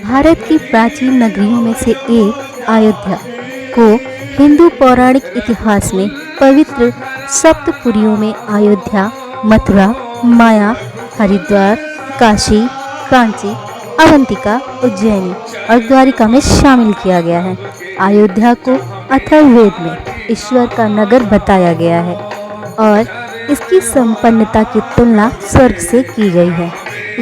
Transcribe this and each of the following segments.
भारत की प्राचीन नगरियों में से एक अयोध्या को हिंदू पौराणिक इतिहास में पवित्र सप्तपुरियों में अयोध्या, मथुरा, माया, हरिद्वार, काशी, कांची, अवंतिका, उज्जैनी और द्वारिका में शामिल किया गया है। अयोध्या को अथर्ववेद में ईश्वर का नगर बताया गया है और इसकी संपन्नता की तुलना स्वर्ग से की गई है।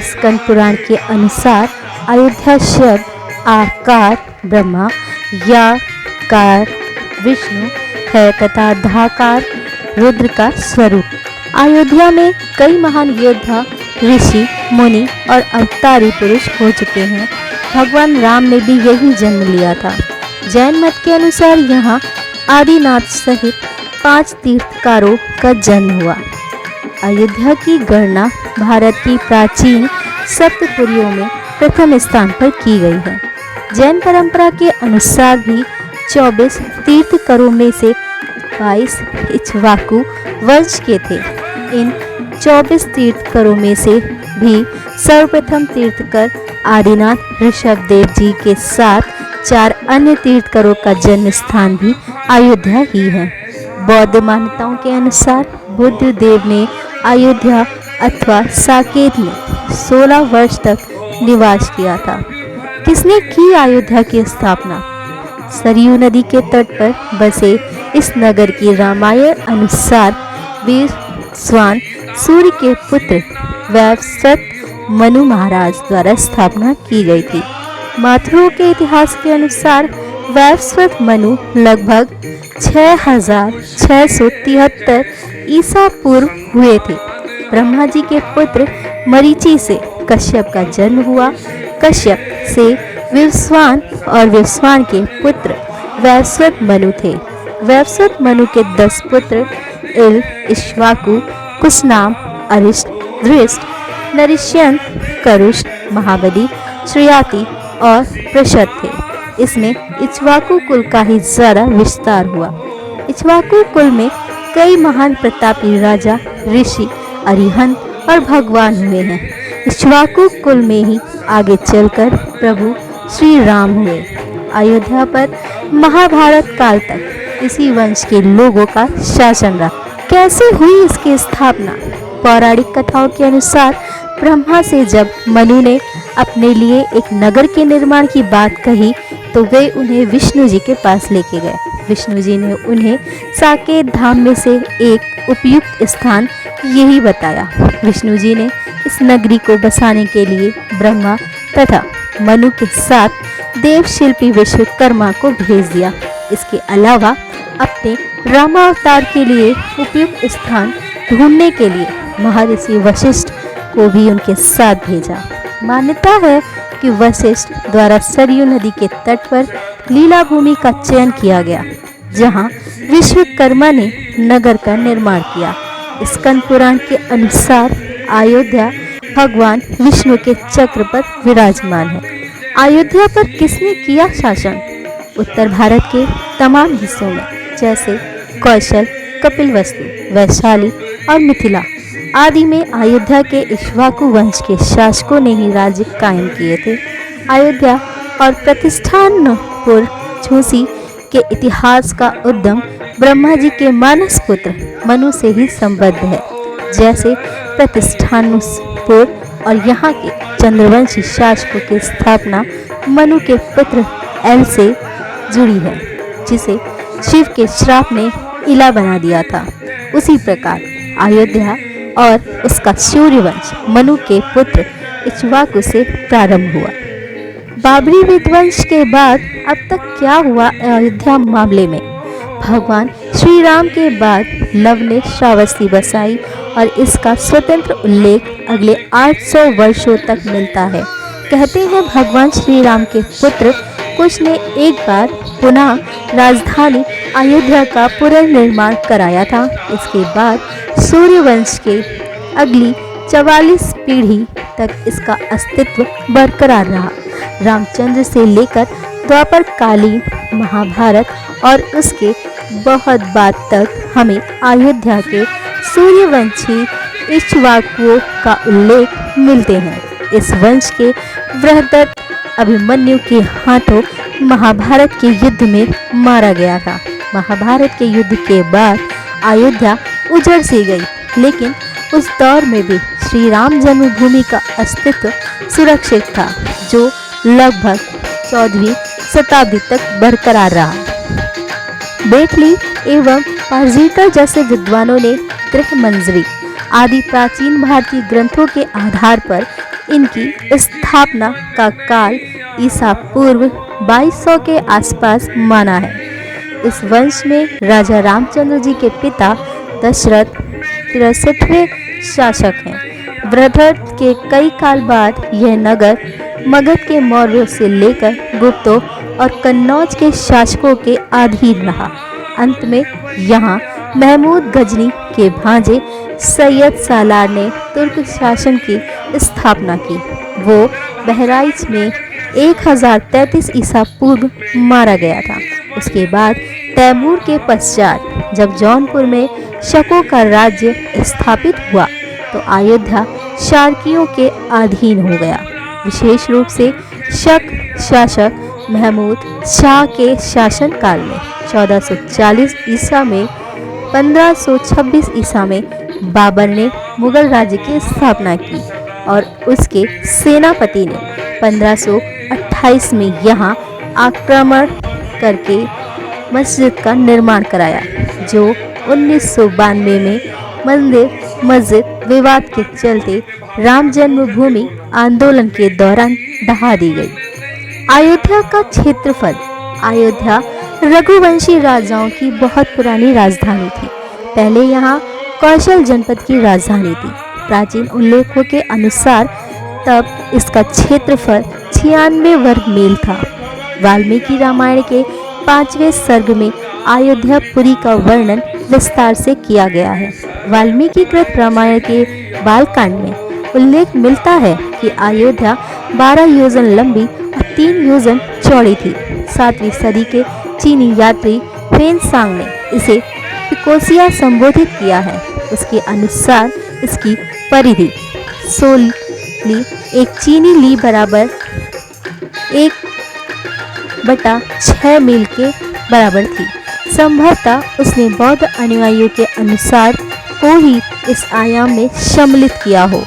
स्कंद पुराण के अनुसार अयोध्या शब्द आकार ब्रह्मा, याकार विष्णु है तथा धाकार रुद्र का स्वरूप। अयोध्या में कई महान योद्धा, ऋषि, मुनि और अवतारी पुरुष हो चुके हैं। भगवान राम ने भी यही जन्म लिया था। जैन मत के अनुसार यहाँ आदिनाथ सहित 5 तीर्थकारों का जन्म हुआ। अयोध्या की गणना भारत की प्राचीन सप्तपुरियों में प्रथम स्थान पर की गई है। जैन परंपरा के अनुसार भी 24 तीर्थकरों में से 22 इक्ष्वाकु वंश के थे। इन 24 तीर्थकरों में से भी सर्वप्रथम तीर्थकर आदिनाथ ऋषभदेव जी के साथ 4 अन्य तीर्थकरों का जन्म स्थान भी अयोध्या ही है। बौद्ध मान्यताओं के अनुसार बुद्ध देव ने अयोध्या अथवा साकेत में 16 वर्ष तक निवास किया था। किसने की अयोध्या की स्थापना? सरयू नदी के तट पर बसे इस नगर की रामायण अनुसार वीर स्वान सूर्य के पुत्र वैवस्वत मनु महाराज द्वारा स्थापना की गई थी। माथुरों के इतिहास के अनुसार वैवस्वत मनु लगभग 6673 ईसा पूर्व हुए थे। ब्रह्मा जी के पुत्र मरीचि से कश्यप का जन्म हुआ। कश्यप से विवस्वान और विवस्वान के पुत्र वैवस्वत मनु थे। वैवस्वत मनु के 10 पुत्र इल, इक्ष्वाकु, कुसनाम, अरिष्ट, दृष्ट, नरिश्यन, करुष्ट, महाबली, श्रियाति और प्रशद थे। इसमें इक्ष्वाकु कुल का ही ज्यादा विस्तार हुआ। इक्ष्वाकु कुल में कई महान प्रतापी राजा, ऋषि, अरिहंत और भगवान हुए हैं। इक्ष्वाकु कुल में ही आगे चलकर प्रभु श्री राम हुए। अयोध्या पर महाभारत काल तक इसी वंश के लोगों का शासन रहा। कैसे हुई इसकी स्थापना? पौराणिक कथाओं के अनुसार ब्रह्मा से जब मनु ने अपने लिए एक नगर के निर्माण की बात कही तो वे उन्हें विष्णु जी के पास लेके गए। विष्णु जी ने उन्हें साकेत धाम में से एक उपयुक्त स्थान यही बताया। विष्णु जी ने इस नगरी को बसाने के लिए ब्रह्मा तथा मनु के साथ देव शिल्पी विश्वकर्मा को भेज दिया। इसके अलावा अपने रामावतार के लिए उपयुक्त स्थान ढूंढने के लिए महर्षि वशिष्ठ को भी उनके साथ भेजा। मान्यता है कि वशिष्ठ द्वारा सरयू नदी के तट पर लीला भूमि का चयन किया गया, जहां विश्वकर्मा ने नगर का निर्माण किया। स्कंद पुराण के अनुसार अयोध्या भगवान विष्णु के चक्र पर विराजमान है। अयोध्या पर किसने किया शासन? उत्तर भारत के तमाम हिस्सों में जैसे कौशल, कपिलवस्तु, वैशाली और मिथिला आदि में अयोध्या के इक्ष्वाकु वंश के शासकों ने ही राज्य कायम किए थे। अयोध्या और प्रतिष्ठानपुर झूसी के इतिहास का उद्गम ब्रह्मा जी के मानस पुत्र मनु से ही संबद्ध है। जैसे प्रतिष्ठानपुर और यहाँ के चंद्रवंशी शासकों की स्थापना मनु के पुत्र एल से जुड़ी है, जिसे शिव के श्राप ने इला बना दिया था। उसी प्रकार अयोध्या और उसका सूर्यवंश मनु के पुत्र इक्ष्वाकु से प्रारंभ हुआ। बाबरी विध्वंस के बाद अब तक क्या हुआ अयोध्या मामले में? भगवान श्री राम के बाद लव ने श्रावस्ती बसाई और इसका स्वतंत्र उल्लेख अगले 800 वर्षों तक मिलता है। कहते हैं भगवान श्री राम के पुत्र कुश ने एक बार पुनः राजधानी अयोध्या का पुनर्निर्माण कराया था। इसके बाद सूर्यवंश के अगली 44 पीढ़ी तक इसका अस्तित्व बरकरार रहा। रामचंद्र से लेकर द्वापर कालीन, महाभारत और उसके बहुत बाद तक हमें अयोध्या के सूर्यवंशी इक्ष्वाकुओं का उल्लेख मिलते हैं। इस वंश के बृहदत्त अभिमन्यु के हाथों महाभारत के युद्ध में मारा गया था। महाभारत के युद्ध के बाद अयोध्या उजड़ सी गई, लेकिन उस दौर में भी श्री राम जन्मभूमि का अस्तित्व सुरक्षित था, जो लगभग 14वीं शताब्दी तक बरकरार रहा। बेटली एवं पारजीकर जैसे विद्वानों ने गृह मंजरी आदि प्राचीन भारतीय ग्रंथों के आधार पर इनकी स्थापना का काल ईसा पूर्व 2200 के आसपास माना है। इस वंश में राजा रामचंद्र जी के पिता दशरथ 63वें शासक हैं। वृद्धर के कई काल बाद यह नगर मगध के मौर्यों से लेकर गुप्तों और कन्नौज के शासकों के अधीन रहा। अंत में यहाँ महमूद गजनी के भांजे सैयद सालार ने तुर्क शासन की स्थापना की। वो बहराइच में 1033 ईसा पूर्व मारा गया था। उसके बाद तैमूर के पश्चात जब जौनपुर में शकों का राज्य स्थापित हुआ तो अयोध्या शार्कियों के अधीन हो गया। विशेष रूप से शक शासक महमूद शाह के शासनकाल में 1440 ईसा में 1526 ईसा में बाबर ने मुगल राज्य की स्थापना की और उसके सेनापति ने 1528 में यहाँ आक्रमण करके मस्जिद का निर्माण कराया, जो 1992 में मस्जिद विवाद के चलते राम जन्मभूमि आंदोलन के दौरान ढहा दी गई। अयोध्या का क्षेत्रफल। अयोध्या रघुवंशी राजाओं की बहुत पुरानी राजधानी थी। पहले यहाँ कौशल जनपद की राजधानी थी। प्राचीन उल्लेखों के अनुसार तब इसका क्षेत्रफल 96 वर्ग मील था। वाल्मीकि रामायण के 5वें सर्ग में अयोध्यापुरी का वर्णन विस्तार से किया गया है। वाल्मीकि कृत रामायण के बालकांड में उल्लेख मिलता है कि अयोध्या 12 योजन लंबी और 3 योजन चौड़ी थी। 7वीं सदी के चीनी यात्री फेनसांग ने इसे पिकोसिया संबोधित किया है। उसके अनुसार इसकी परिधि 16 ली, एक चीनी ली बराबर 1/6 मील के बराबर थी। संभवतः उसने बौद्ध अनुयायियों के अनुसार को ही इस आयाम में सम्मिलित किया हो।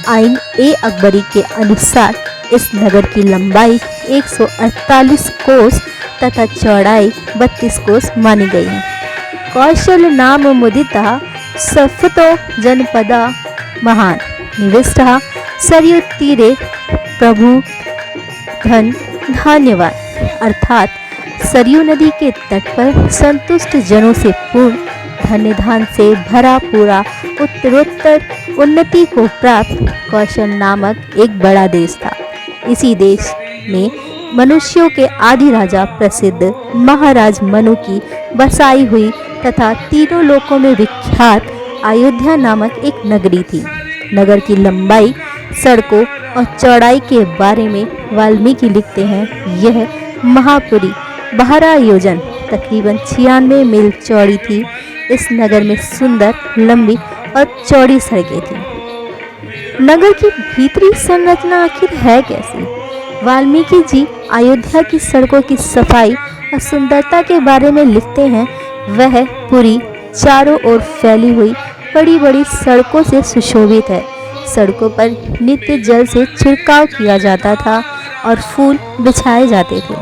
आइन ए अकबरी के अनुसार इस नगर की लंबाई 148 कोस तथा चौड़ाई 32 कोस मानी गई है। कौशल नाम मुदिता सफतो जनपदा महान निविष्टः सरयू तीरे प्रभु धन धन्यवाद, अर्थात सरयू नदी के तट पर संतुष्ट जनों से पूर्ण धन्य धान से भरा पूरा उत्तरोत्तर उन्नति को प्राप्त कौशल नामक एक बड़ा देश था। इसी देश में मनुष्यों के आदि राजा प्रसिद्ध महाराज मनु की बसाई हुई तथा तीनों लोकों में विख्यात अयोध्या नामक एक नगरी थी। नगर की लंबाई, सड़कों और चौड़ाई के बारे में वाल्मीकि लिखते हैं, यह महापुरी 12 योजन तकरीबन 96 मील चौड़ी थी। इस नगर में सुंदर, लंबी और चौड़ी सड़कें थी। नगर की भीतरी संरचना आखिर है कैसी? वाल्मीकि जी अयोध्या की सड़कों की सफाई और सुंदरता के बारे में लिखते हैं, वह पुरी चारों ओर फैली हुई बड़ी बड़ी सड़कों से सुशोभित है। सड़कों पर नित्य जल से छिड़काव किया जाता था और फूल बिछाए जाते थे।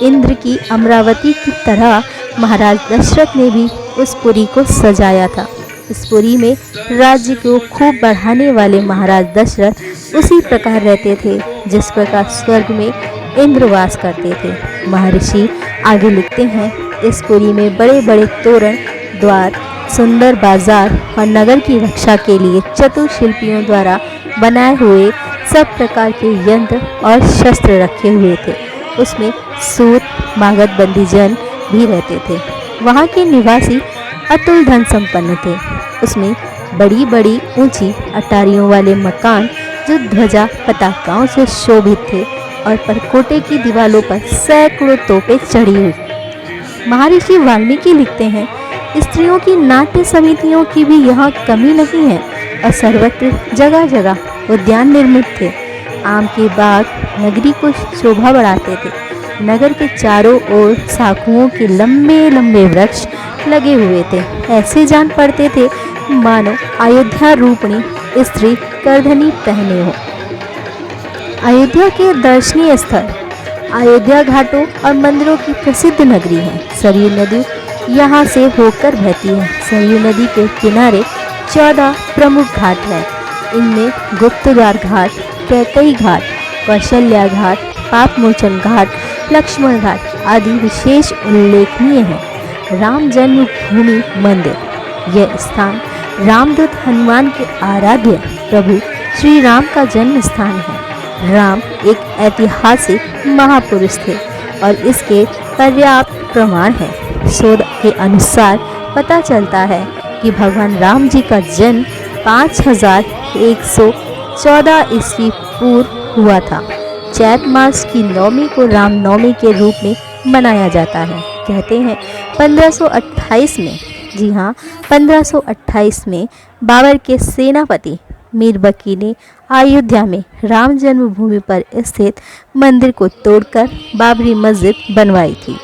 इंद्र की अमरावती की तरह महाराज दशरथ ने भी उस पुरी को सजाया था। इस पुरी में राज्य को खूब बढ़ाने वाले महाराज दशरथ उसी प्रकार रहते थे जिस प्रकार स्वर्ग में इंद्र वास करते थे। महर्षि आगे लिखते हैं, इस पुरी में बड़े बड़े तोरण, द्वार, सुंदर बाजार और नगर की रक्षा के लिए चतुर शिल्पियों द्वारा बनाए हुए सब प्रकार के यंत्र और शस्त्र रखे हुए थे। उसमें सूत, मागध बंदी जन भी रहते थे। वहाँ के निवासी अतुल धन संपन्न थे। उसमें बड़ी बड़ी ऊंची अटारियों वाले मकान जो ध्वजा पताकाओं से शोभित थे और परकोटे की दीवारों पर सैकड़ों तोपें चढ़ी हुई। महर्षि वाल्मीकि लिखते हैं, स्त्रियों की नाट्य समितियों की भी यहाँ कमी नहीं है और सर्वत्र जगह जगह उद्यान निर्मित थे। आम के बाग नगरी को शोभा बढ़ाते थे। नगर के चारों ओर साखुओं के लंबे लंबे वृक्ष लगे हुए थे। ऐसे जान पड़ते थे मानो अयोध्या रूपणी स्त्री करधनी पहने हो। अयोध्या के दर्शनीय स्थल। अयोध्या घाटों और मंदिरों की प्रसिद्ध नगरी है। सरयू नदी यहाँ से होकर बहती है। सरयू नदी के किनारे 14 प्रमुख घाट हैं। इनमें गुप्तद्वार घाट, कैकई घाट, कौशल्या घाट, पापमोचन घाट, लक्ष्मण घाट आदि विशेष उल्लेखनीय हैं। राम जन्मभूमि मंदिर। यह स्थान रामदूत हनुमान के आराध्य प्रभु श्री राम का जन्म स्थान है। राम एक ऐतिहासिक महापुरुष थे और इसके पर्याप्त प्रमाण हैं। शोध के अनुसार पता चलता है कि भगवान राम जी का जन्म 5114 ईस्वी पूर्व हुआ था। चैत मास की नवमी को रामनवमी के रूप में मनाया जाता है। कहते हैं 1528 में, जी हाँ 1528 में बाबर के सेनापति मीरबकी ने अयोध्या में राम जन्मभूमि पर स्थित मंदिर को तोड़कर बाबरी मस्जिद बनवाई थी।